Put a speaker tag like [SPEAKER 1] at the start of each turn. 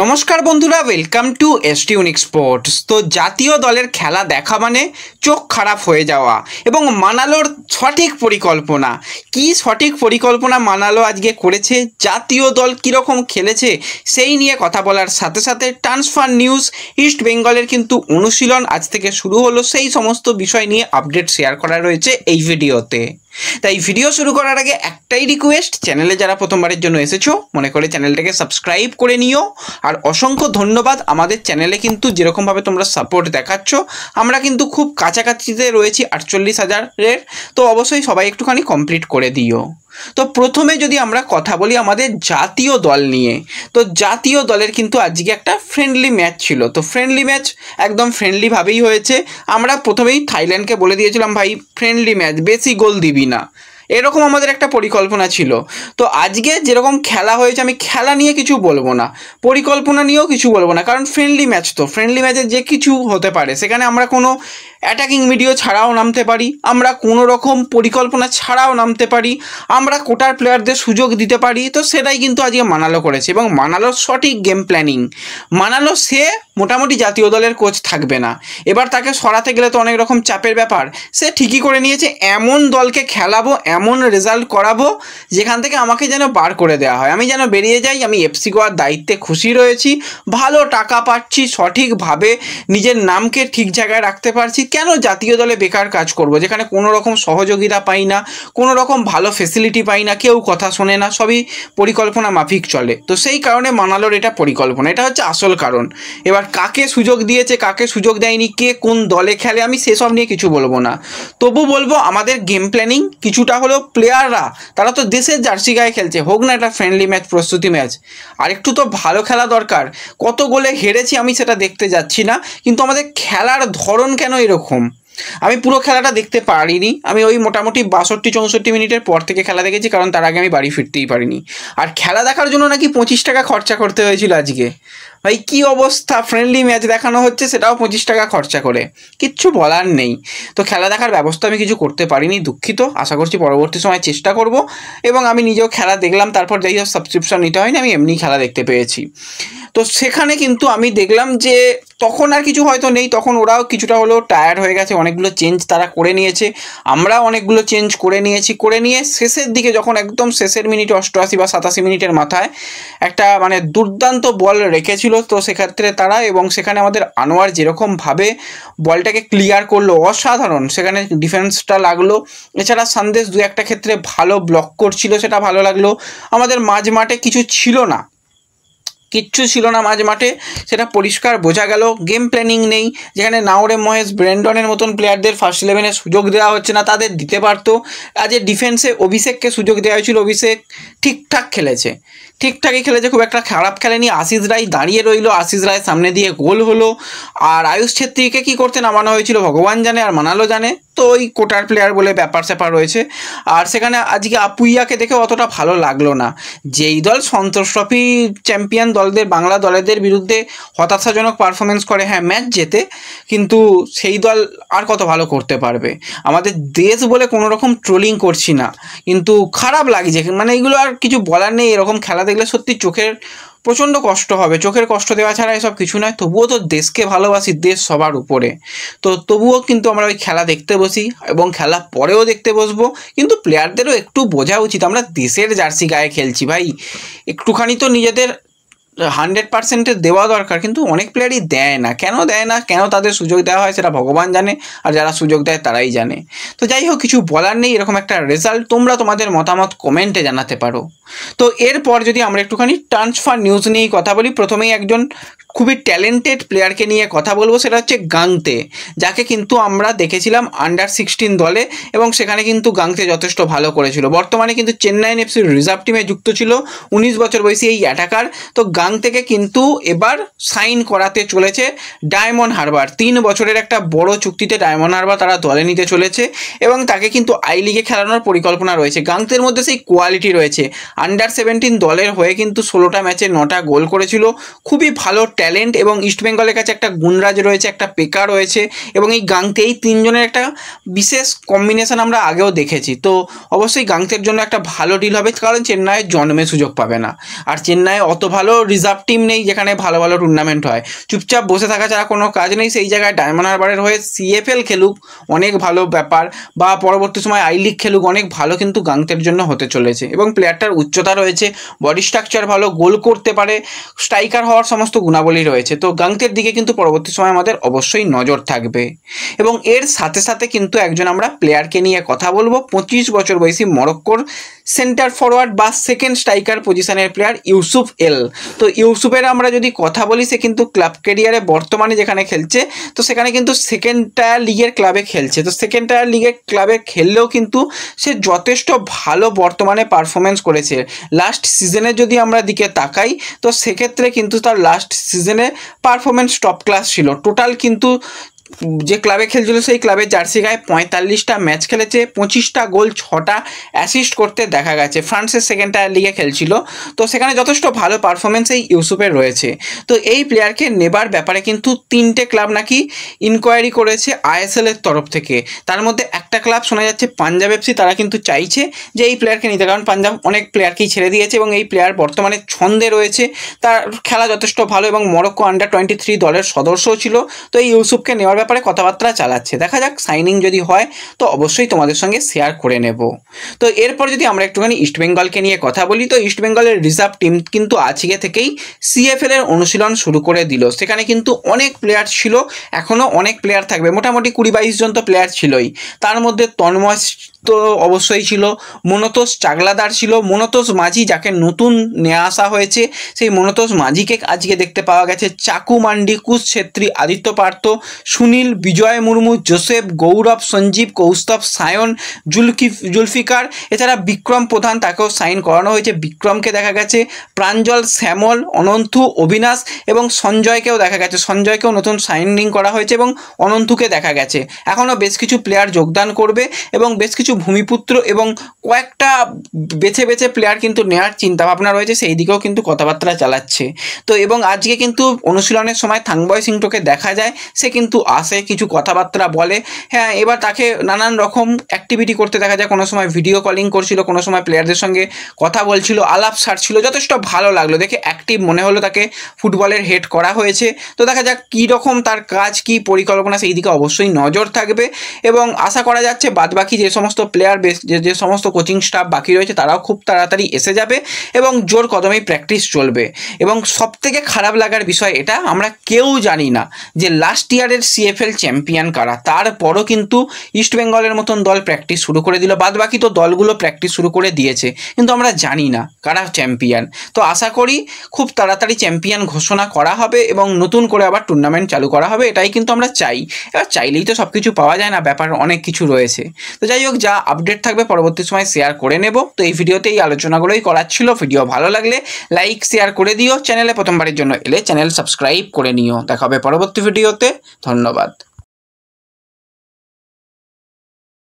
[SPEAKER 1] নমস্কার বন্ধুরা, welcome to ST unique sports. তো জাতীয় দলের খেলা দেখা মানে চোখ খারাপ হয়ে যাওয়া এবং মানালোর সঠিক পরিকল্পনা। কি সঠিক পরিকল্পনা মানালো আজকে করেছে, জাতীয় দল কীরকম খেলেছে সেই নিয়ে কথা বলার সাথে সাথে ট্রান্সফার নিউজ, ইস্ট বেঙ্গলের কিন্তু অনুশীলন আজ থেকে শুরু হলো, সেই সমস্ত বিষয় নিয়ে আপডেট শেয়ার করা রয়েছে এই ভিডিওতে। তাই ভিডিও শুরু করার আগে একটাই রিকোয়েস্ট, চ্যানেলে যারা প্রথমবারের জন্য এসেছো মনে করে চ্যানেলটাকে সাবস্ক্রাইব করে নিও। আর অসংখ্য ধন্যবাদ, আমাদের চ্যানেলে কিন্তু যেরকমভাবে তোমরা সাপোর্ট দেখাচ্ছ আমরা কিন্তু খুব কাছাকাছিতে রয়েছি 48,000-এর। তো অবশ্যই সবাই একটুখানি কমপ্লিট করে দিও। তো প্রথমে যদি আমরা কথা বলি আমাদের জাতীয় দল নিয়ে, তো জাতীয় দলের কিন্তু আজকে একটা ফ্রেন্ডলি ম্যাচ ছিল। তো ফ্রেন্ডলি ম্যাচ একদম ফ্রেন্ডলিভাবেই হয়েছে। আমরা প্রথমেই থাইল্যান্ডকে বলে দিয়েছিলাম ভাই ফ্রেন্ডলি ম্যাচ, বেশি গোল দিবি না, এরকম আমাদের একটা পরিকল্পনা ছিল। তো আজকে যেরকম খেলা হয়েছে আমি খেলা নিয়ে কিছু বলবো না, পরিকল্পনা নিয়েও কিছু বলবো না, কারণ ফ্রেন্ডলি ম্যাচ, তো ফ্রেন্ডলি ম্যাচে যে কিছু হতে পারে, সেখানে আমরা কোনো অ্যাটাকিং ভিডিও ছাড়াও নামতে পারি, আমরা কোনো রকম পরিকল্পনা ছাড়াও নামতে পারি, আমরা কোটার প্লেয়ারদের সুযোগ দিতে পারি। তো সেটাই কিন্তু আজকে মানালো করেছে এবং মানালোর সঠিক গেম প্ল্যানিং। মানালো সে মোটামুটি জাতীয় দলের কোচ থাকবে না, এবার তাকে সরাতে গেলে তো অনেক রকম চাপের ব্যাপার, সে ঠিকই করে নিয়েছে এমন দলকে খেলাবো, এমন রেজাল্ট করাবো যেখান থেকে আমাকে যেন বার করে দেওয়া হয়, আমি যেন বেরিয়ে যাই। আমি এফসি গোয়ার দায়িত্বে খুশি রয়েছি, ভালো টাকা পাচ্ছি, সঠিকভাবে নিজের নামকে ঠিক জায়গায় রাখতে পারছি। কেন জাতীয় দলে বেকার কাজ করব, যেখানে কোনো রকম সহযোগিতা পাই না, কোনো রকম ভালো ফেসিলিটি পাই না, কেউ কথা শোনে না, সবই পরিকল্পনা মাফিক চলে। তো সেই কারণে মানালোর এটা পরিকল্পনা, এটা হচ্ছে আসল কারণ। এবার কাকে সুযোগ দিয়েছে কাকে সুযোগ দেয়নি, কে কোন দলে খেলে, আমি সেসব নিয়ে কিছু বলবো না। তবু বলবো আমাদের গেম প্ল্যানিং কিছুটা হলেও, প্লেয়াররা তারা তো দেশের জার্সি গায়ে খেলছে, হোক না একটা ফ্রেন্ডলি ম্যাচ, প্রস্তুতি ম্যাচ, আর একটু তো ভালো খেলা দরকার। কত গোলে হেরেছি আমি সেটা দেখতে যাচ্ছি না, কিন্তু আমাদের খেলার ধরন কেন এরকম? আমি পুরো খেলাটা দেখতে পারিনি, আমি ওই মোটামুটি 62-64 মিনিটের পর থেকে খেলা দেখেছি, কারণ তার আগে আমি বাড়ি ফিরতেই পারিনি। আর খেলা দেখার জন্য নাকি 25 টাকা খরচা করতে হয়েছিল আজকে। ভাই কি অবস্থা, ফ্রেন্ডলি ম্যাচ দেখানো হচ্ছে সেটাও 25 টাকা খরচা করে, কিচ্ছু বলার নেই। তো খেলা দেখার ব্যবস্থা আমি কিছু করতে পারিনি, দুঃখিত। আশা করছি পরবর্তী সময় চেষ্টা করব। এবং আমি নিজেও খেলা দেখলাম, তারপর যাই হোক সাবস্ক্রিপশন নিতে হয়নি, আমি এমনি খেলা দেখতে পেয়েছি। তো সেখানে কিন্তু আমি দেখলাম যে তখন আর কিছু হয়তো নেই, তখন ওরাও কিছুটা হলেও টায়ার্ড হয়ে গেছে, অনেকগুলো চেঞ্জ তারা করে নিয়েছে, আমরাও অনেকগুলো চেঞ্জ করে নিয়ে শেষের দিকে যখন একদম শেষের মিনিট 88 বা 87 মিনিটের মাথায় একটা মানে দুর্দান্ত বল রেখেছিল, তো সেক্ষেত্রে তারা, এবং সেখানে আমাদের আনোয়ার যেরকমভাবে বলটাকে ক্লিয়ার করলো অসাধারণ, সেখানে ডিফেন্সটা লাগলো। এছাড়া সন্দেশ দু একটা ক্ষেত্রে ভালো ব্লক করছিল, সেটা ভালো লাগলো। আমাদের মাঝ মাঠে কিচ্ছু ছিল না মাঝ মাঠে, সেটা পরিষ্কার বোঝা গেল। গেম প্ল্যানিং নেই, যেখানে নাওরে মহেশ, ব্রেন্ডনের মতন প্লেয়ারদের ফার্স্ট 11-এ সুযোগ দেওয়া হচ্ছে না, তাদের দিতে পারতো। আজ ডিফেন্সে অভিষেককে সুযোগ দেওয়া হয়েছিল, অভিষেক ঠিকঠাকই খেলেছে, খুব একটা খারাপ খেলেনি। আশিস রায় দাঁড়িয়ে রইল, আশিস রায়ের সামনে দিয়ে গোল হলো। আর আয়ুষ ছেত্রীকে কী করতে নামানো হয়েছিল ভগবান জানে, আর মানালো জানে। তো ওই কোটার প্লেয়ার বলে ব্যাপার স্যাপার রয়েছে। আর সেখানে আজকে আপুইয়াকে দেখে অতটা ভালো লাগলো না। যেই দল সন্তোষ ট্রফি চ্যাম্পিয়ন দলদের, বাংলা দলেদের বিরুদ্ধে হতাশাজনক পারফরমেন্স করে, হ্যাঁ ম্যাচ জেতে, কিন্তু সেই দল আর কত ভালো করতে পারবে? আমাদের দেশ বলে কোনো রকম ট্রোলিং করছি না, কিন্তু খারাপ লাগছে, মানে এইগুলো আর কিছু বলার নেই। এরকম খেলা দেখলে সত্যি চোখের প্রচণ্ড কষ্ট হবে, চোখের কষ্ট দেওয়া ছাড়া এসব কিছু নয়। তবুও তো দেশকে ভালোবাসি, দেশ সবার উপরে। তো তবুও কিন্তু আমরা ওই খেলা দেখতে বসি এবং খেলা পরেও দেখতে বসবো, কিন্তু প্লেয়ারদেরও একটু বোঝা উচিত আমরা দেশের জার্সি গায়ে খেলছি ভাই, একটুখানি তো নিজেদের 100% দেওয়া দরকার। কিন্তু অনেক প্লেয়ারই দেয় না, কেন তাদের সুযোগ দেওয়া হয় সেটা ভগবান জানে, আর যারা সুযোগ দেয় তারাই জানে। তো যাই হোক, কিছু বলার নেই, এরকম একটা রেজাল্ট। তোমরা তোমাদের মতামত কমেন্টে জানাতে পারো। তো এরপর যদি আমরা একটুখানি ট্রান্সফার নিউজ নিয়েই কথা বলি, প্রথমেই একজন খুবই ট্যালেন্টেড প্লেয়ারকে নিয়ে কথা বলবো, সেটা হচ্ছে গাংতে, যাকে কিন্তু আমরা দেখেছিলাম আন্ডার-16 দলে, এবং সেখানে কিন্তু গাংতে যথেষ্ট ভালো করেছিল। বর্তমানে কিন্তু চেন্নাই এফসির রিজার্ভ টিমে যুক্ত ছিল, 19 বছর বয়সী এই অ্যাটাকার। তো গাংতেকে কিন্তু এবার সাইন করাতে চলেছে ডায়মন্ড হারবার, 3 বছরের একটা বড় চুক্তিতে ডায়মন্ড হারবার তারা দলে নিতে চলেছে, এবং তাকে কিন্তু আই লিগে খেলানোর পরিকল্পনা রয়েছে। গাংতের মধ্যে সেই কোয়ালিটি রয়েছে, আন্ডার-17 দলের হয়ে কিন্তু 16টা ম্যাচে 9টা গোল করেছিল, খুবই ভালো ট্যালেন্ট এবং ইস্টবেঙ্গলের কাছে একটা গুণরাজ রয়েছে, একটা পেকার রয়েছে এবং এই গাংতে, এই তিনজনের একটা বিশেষ কম্বিনেশন আমরা আগেও দেখেছি। তো অবশ্যই গাংতের জন্য একটা ভালো ডিল হবে, কারণ চেন্নাইয়ের জন্মে সুযোগ পাবে না, আর চেন্নাইয়ে অত ভালো রিজার্ভ টিম নেই যেখানে ভালো ভালো টুর্নামেন্ট হয়। চুপচাপ বসে থাকা ছাড়া কোনো কাজ নেই, সেই জায়গায় ডায়মন্ড হারবারের হয়ে CFL খেলুক, অনেক ভালো ব্যাপার, বা পরবর্তী সময় আই লিগ খেলুক, অনেক ভালো কিন্তু গাংতের জন্য হতে চলেছে। এবং প্লেয়ারটার উচ্চতা রয়েছে, বডি স্ট্রাকচার ভালো, গোল করতে পারে, স্ট্রাইকার হওয়ার সমস্ত গুণাবলী রয়েছে। তো গাংতের দিকে কিন্তু পরবর্তী সময় আমাদের অবশ্যই নজর থাকবে। এবং এর সাথে সাথে কিন্তু একজন আমরা প্লেয়ারকে নিয়ে কথা বলবো, 25 বছর বয়সী মরক্কোর সেন্টার ফরওয়ার্ড বা সেকেন্ড স্ট্রাইকার পজিশনের প্লেয়ার ইউসুফ এল। তো ইউসুফের আমরা যদি কথা বলি, সে কিন্তু ক্লাব ক্যারিয়ারে বর্তমানে যেখানে খেলছে, তো সেখানে কিন্তু সেকেন্ড টায়ার লিগের ক্লাবে খেলছে। তো সেকেন্ড টায়ার লিগের ক্লাবে খেললেও কিন্তু সে যথেষ্ট ভালো বর্তমানে পারফরমেন্স করেছে। লাস্ট সিজনে যদি আমরা দিকে তাকাই, তো সেক্ষেত্রে কিন্তু তার লাস্ট সিজনে পারফরমেন্স টপ ক্লাস ছিল। টোটাল কিন্তু যে ক্লাবে খেলছিল সেই ক্লাবের জার্সি গায়ে 45টা ম্যাচ খেলেছে, 25টা গোল, 6টা অ্যাসিস্ট করতে দেখা গেছে। ফ্রান্সের সেকেন্ড টায়ার লিগে খেলছিল, তো সেখানে যথেষ্ট ভালো পারফরমেন্স এই ইউসুফের রয়েছে। তো এই প্লেয়ারকে নেবার ব্যাপারে কিন্তু 3টে ক্লাব নাকি ইনকোয়ারি করেছে ISL এর তরফ থেকে। তার মধ্যে একটা ক্লাব শোনা যাচ্ছে পাঞ্জাব FC, তারা কিন্তু চাইছে যে এই প্লেয়ারকে নিতে, কারণ পাঞ্জাব অনেক প্লেয়ারকেই ছেড়ে দিয়েছে এবং এই প্লেয়ার বর্তমানে ছন্দে রয়েছে, তার খেলা যথেষ্ট ভালো এবং মরক্কো আন্ডার-23 দলের সদস্যও ছিল। তো এই ইউসুফকে নেওয়ার ব্যাপারে কথাবার্তা চালাচ্ছে, দেখা যাক সাইনিং যদি হয় তো অবশ্যই তোমাদের সঙ্গে শেয়ার করে নেব। তো এরপর যদি আমরা একটুখানি ইস্টবেঙ্গলকে নিয়ে কথা বলি, তো ইস্টবেঙ্গলের রিজার্ভ টিম কিন্তু আজকে থেকেই CFL এর অনুশীলন শুরু করে দিল। সেখানে কিন্তু অনেক প্লেয়ার ছিল, এখনও অনেক প্লেয়ার থাকবে, মোটামুটি 20-22 জন তো প্লেয়ার ছিলই। তার মধ্যে তন্ময় তো অবশ্যই ছিল, মনতোষ চাগলাদার ছিল, মনতোষ মাঝি যাকে নতুন নিয়ে আসা হয়েছে, সেই মনতোষ মাঝিকে আজকে দেখতে পাওয়া গেছে, চাকু মান্ডি, কুশ ছেত্রী, আদিত্য পার্থ, সুনীল, বিজয় মুর্মু, জোসেফ, গৌরব, সঞ্জীব, কৌস্তভ, সায়ন, জুলফিকার, এছাড়া বিক্রম প্রধান, তাকেও সাইন করানো হয়েছে, বিক্রমকে দেখা গেছে, প্রাঞ্জল, শ্যামল, অনন্তু, অবিনাশ এবং সঞ্জয়কেও দেখা গেছে, সঞ্জয়কেও নতুন সাইনিং করা হয়েছে এবং অনন্তুকে দেখা গেছে। এখনও বেশ কিছু প্লেয়ার যোগদান করবে এবং বেশ কিছু ভূমিপুত্র এবং কয়েকটা বেছে বেছে প্লেয়ার কিন্তু নেওয়ার চিন্তাভাবনা রয়েছে, সেই দিকেও কিন্তু কথাবার্তা চালাচ্ছে। তো এবং আজকে কিন্তু অনুশীলনের সময় থাংবয় সিংটোকে দেখা যায়, সে কিন্তু আসে, কিছু কথাবার্তা বলে। হ্যাঁ, এবার তাকে নানান রকম অ্যাক্টিভিটি করতে দেখা যায়, কোনো সময় ভিডিও কলিং করছিল, কোনো সময় প্লেয়ারদের সঙ্গে কথা বলছিল, আলাপ সারছিল, যথেষ্ট ভালো লাগলো দেখে, অ্যাক্টিভ মনে হলো, তাকে ফুটবলের হেড করা হয়েছে। তো দেখা যাক কী রকম তার কাজ, কী পরিকল্পনা, সেই দিকে অবশ্যই নজর থাকবে এবং আশা করা যাচ্ছে বাদবাকি যে সমস্ত প্লেয়ার, যে সমস্ত কোচিং স্টাফ বাকি রয়েছে, তারাও খুব তাড়াতাড়ি এসে যাবে এবং জোর কদমেই প্র্যাকটিস চলবে। এবং সবথেকে খারাপ লাগার বিষয় এটা, আমরা কেউ জানি না যে লাস্ট ইয়ারের CFL চ্যাম্পিয়ন কারা, তারপরও কিন্তু ইস্টবেঙ্গলের মতন দল প্র্যাকটিস শুরু করে দিল, বাদবাকি তো দলগুলো প্র্যাকটিস শুরু করে দিয়েছে, কিন্তু আমরা জানি না কারা চ্যাম্পিয়ন। তো আশা করি খুব তাড়াতাড়ি চ্যাম্পিয়ন ঘোষণা করা হবে এবং নতুন করে আবার টুর্নামেন্ট চালু করা হবে, এটাই কিন্তু আমরা চাই। এবার চাইলেই তো সব কিছু পাওয়া যায় না, ব্যাপার অনেক কিছু রয়েছে। তো যাই হোক, যা আপডেট থাকবে পরবর্তী সময় শেয়ার করে নেব। তো এই ভিডিওতে এই আলোচনাগুলোই করার ছিল। ভিডিও ভালো লাগলে লাইক শেয়ার করে দিও, চ্যানেলে প্রথমবারের জন্য এলে চ্যানেল সাবস্ক্রাইব করে নিও। দেখা হবে পরবর্তী ভিডিওতে, ধন্যবাদ।